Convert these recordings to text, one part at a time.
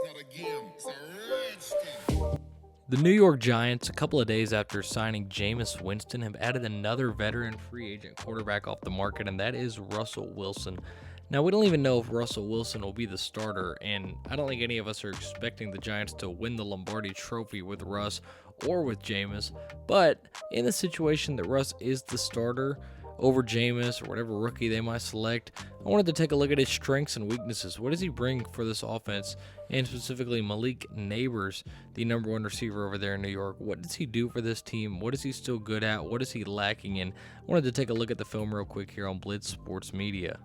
not a game, it's a rich thing. The New York Giants, a couple of days after signing Jameis Winston, have added another veteran free agent quarterback off the market, and that is Russell Wilson. Now, we don't even know if Russell Wilson will be the starter, and I don't think any of us are expecting the Giants to win the Lombardi Trophy with Russ or with Jameis, but in the situation that Russ is the starter over Jameis or whatever rookie they might select, I wanted to take a look at his strengths and weaknesses. What does he bring for this offense, and specifically Malik Nabers, the number one receiver over there in New York? What does he do for this team? What is he still good at? What is he lacking in? I wanted to take a look at the film real quick here on Blitz Sports Media.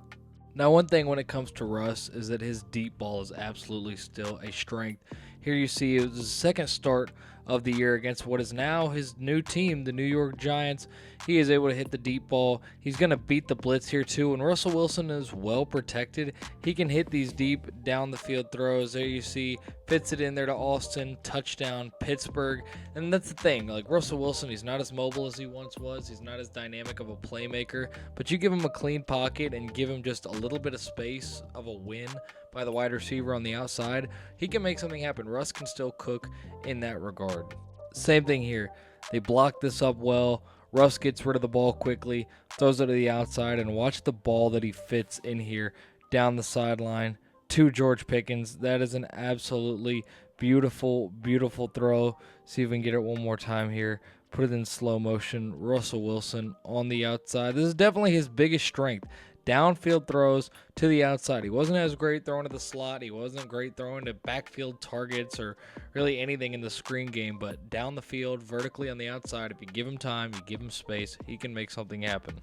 Now, one thing when it comes to Russ is that his deep ball is absolutely still a strength. Here you see it was his second start of the year against what is now his new team, the New York Giants. He is able to hit the deep ball. He's going to beat the blitz here too, and Russell Wilson is well protected. He can hit these deep down the field throws. There you see, fits it in there to Austin, touchdown, Pittsburgh. And that's the thing, like Russell Wilson, he's not as mobile as he once was. He's not as dynamic of a playmaker, but you give him a clean pocket and give him just a little bit of space of a win by the wide receiver on the outside, he can make something happen. Russ can still cook in that regard. Same thing here. They block this up well. Russ gets rid of the ball quickly, throws it to the outside, and watch the ball that he fits in here down the sideline to George Pickens. That is an absolutely beautiful, beautiful throw. See if we can get it one more time here. Put it in slow motion. Russell Wilson on the outside. This is definitely his biggest strength. Downfield throws to the outside. He wasn't as great throwing to the slot. He wasn't great throwing to backfield targets or really anything in the screen game, but down the field, vertically on the outside, if you give him time, you give him space, he can make something happen.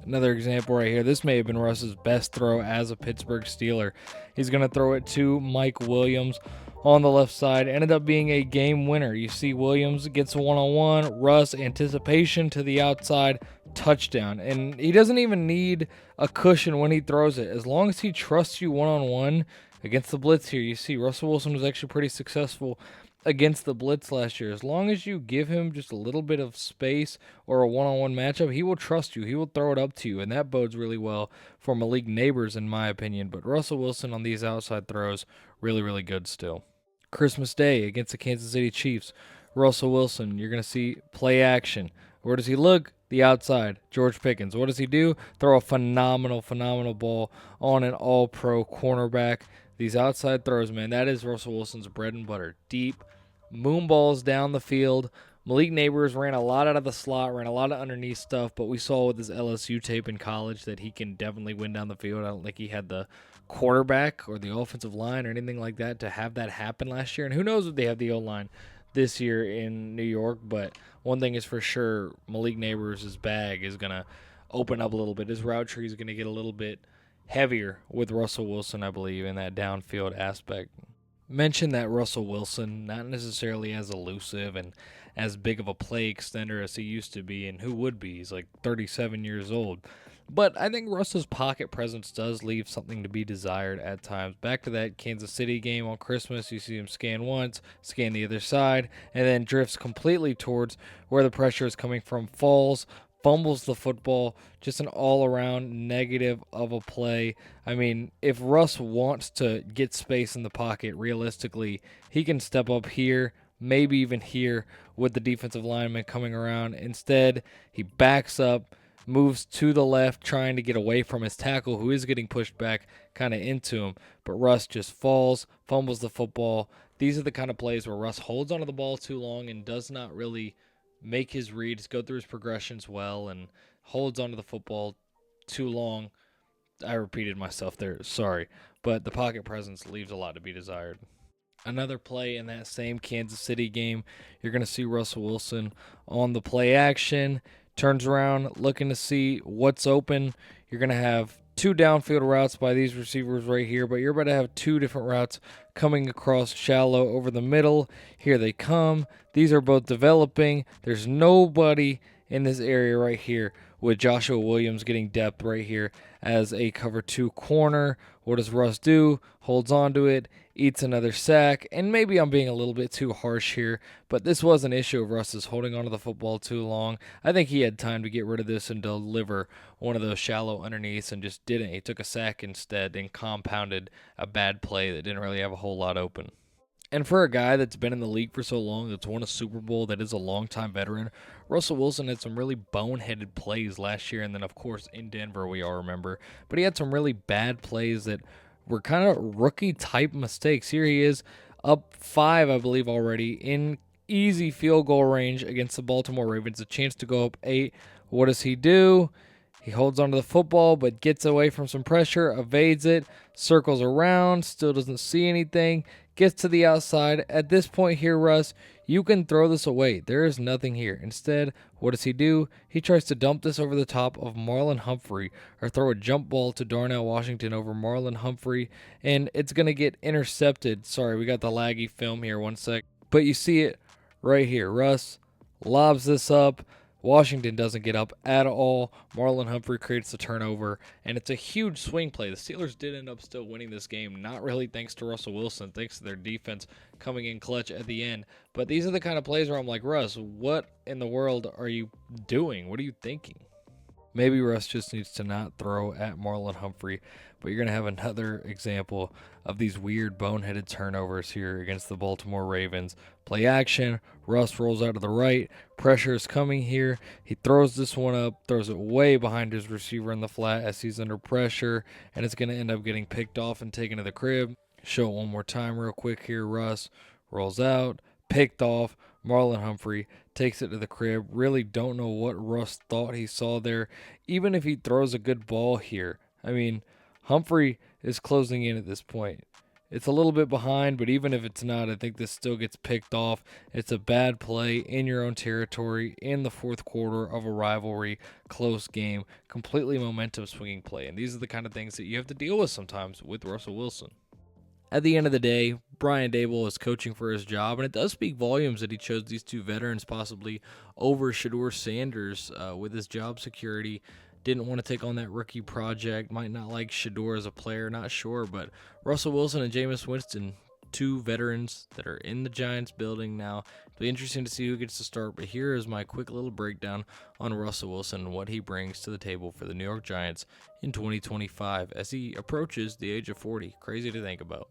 Another example right here. This may have been Russ's best throw as a Pittsburgh Steeler. He's going to throw it to Mike Williams on the left side. Ended up being a game winner. You see Williams gets a one-on-one. Russ, anticipation to the outside, touchdown. And he doesn't even need a cushion when he throws it. As long as he trusts you one-on-one against the blitz here, you see Russell Wilson was actually pretty successful against the blitz last year. As long as you give him just a little bit of space or a one-on-one matchup, he will trust you. He will throw it up to you, and that bodes really well for Malik Nabers, in my opinion. But Russell Wilson on these outside throws, really, really good still. Christmas Day against the Kansas City Chiefs. Russell Wilson, you're going to see play action. Where does he look? The outside. George Pickens. What does he do? Throw a phenomenal, phenomenal ball on an all-pro cornerback. These outside throws, man, that is Russell Wilson's bread and butter. Deep, moon balls down the field. Malik Nabers ran a lot out of the slot, ran a lot of underneath stuff, but we saw with his LSU tape in college that he can definitely win down the field. I don't think he had the quarterback or the offensive line or anything like that to have that happen last year. And who knows if they have the O-line this year in New York, but one thing is for sure, Malik Nabers' bag is going to open up a little bit. His route tree is going to get a little bit heavier with Russell Wilson, I believe, in that downfield aspect. Mention that Russell Wilson, not necessarily as elusive and as big of a play extender as he used to be, and who would be. He's like 37 years old. But I think Russ's pocket presence does leave something to be desired at times. Back to that Kansas City game on Christmas, you see him scan once, scan the other side, and then drifts completely towards where the pressure is coming from, falls, fumbles the football, just an all-around negative of a play. I mean, if Russ wants to get space in the pocket, realistically, he can step up here, maybe even here with the defensive lineman coming around. Instead, he backs up, moves to the left, trying to get away from his tackle, who is getting pushed back kind of into him. But Russ just falls, fumbles the football. These are the kind of plays where Russ holds onto the ball too long and does not really make his reads, go through his progressions well, and holds onto the football too long. I repeated myself there, sorry. But the pocket presence leaves a lot to be desired. Another play in that same Kansas City game, you're going to see Russell Wilson on the play action, turns around, looking to see what's open. You're going to have two downfield routes by these receivers right here, but you're about to have two different routes coming across shallow over the middle. Here they come. These are both developing. There's nobody in this area right here. with Joshua Williams getting depth right here as a cover 2 corner. What does Russ do? Holds on to it, eats another sack, and maybe I'm being a little bit too harsh here, but this was an issue of Russ's holding onto the football too long. I think he had time to get rid of this and deliver one of those shallow underneaths and just didn't. He took a sack instead and compounded a bad play that didn't really have a whole lot open. And for a guy that's been in the league for so long, that's won a Super Bowl, that is a longtime veteran, Russell Wilson had some really boneheaded plays last year. And then, of course, in Denver, we all remember. But he had some really bad plays that were kind of rookie-type mistakes. Here he is, up 5, I believe, already, in easy field goal range against the Baltimore Ravens. A chance to go up 8. What does he do? He holds onto the football, but gets away from some pressure, evades it, circles around, still doesn't see anything, gets to the outside. At this point here, Russ, you can throw this away. There is nothing here. Instead, what does he do? He tries to dump this over the top of Marlon Humphrey, or throw a jump ball to Darnell Washington over Marlon Humphrey, and it's going to get intercepted. Sorry, we got the laggy film here, one sec. But you see it right here. Russ lobs this up. Washington doesn't get up at all. Marlon Humphrey creates the turnover, and it's a huge swing play. The Steelers did end up still winning this game, not really thanks to Russell Wilson, thanks to their defense coming in clutch at the end. But these are the kind of plays where I'm like, Russ, what in the world are you doing? What are you thinking? Maybe Russ just needs to not throw at Marlon Humphrey, but you're going to have another example of these weird boneheaded turnovers here against the Baltimore Ravens. Play action, Russ rolls out to the right, pressure is coming here. He throws this one up, throws it way behind his receiver in the flat as he's under pressure, and it's going to end up getting picked off and taken to the crib. Show it one more time real quick here. Russ rolls out, picked off. Marlon Humphrey takes it to the crib. Really don't know what Russ thought he saw there. Even if he throws a good ball here, I mean, Humphrey is closing in at this point. It's a little bit behind, but even if it's not, I think this still gets picked off. It's a bad play in your own territory in the fourth quarter of a rivalry, close game, completely momentum swinging play. And these are the kind of things that you have to deal with sometimes with Russell Wilson. At the end of the day, Brian Daboll is coaching for his job, and it does speak volumes that he chose these two veterans possibly over Shedeur Sanders with his job security. Didn't want to take on that rookie project, might not like Shedeur as a player, not sure, but Russell Wilson and Jameis Winston, two veterans that are in the Giants building now. It'll be interesting to see who gets to start, but here is my quick little breakdown on Russell Wilson and what he brings to the table for the New York Giants in 2025 as he approaches the age of 40. Crazy to think about.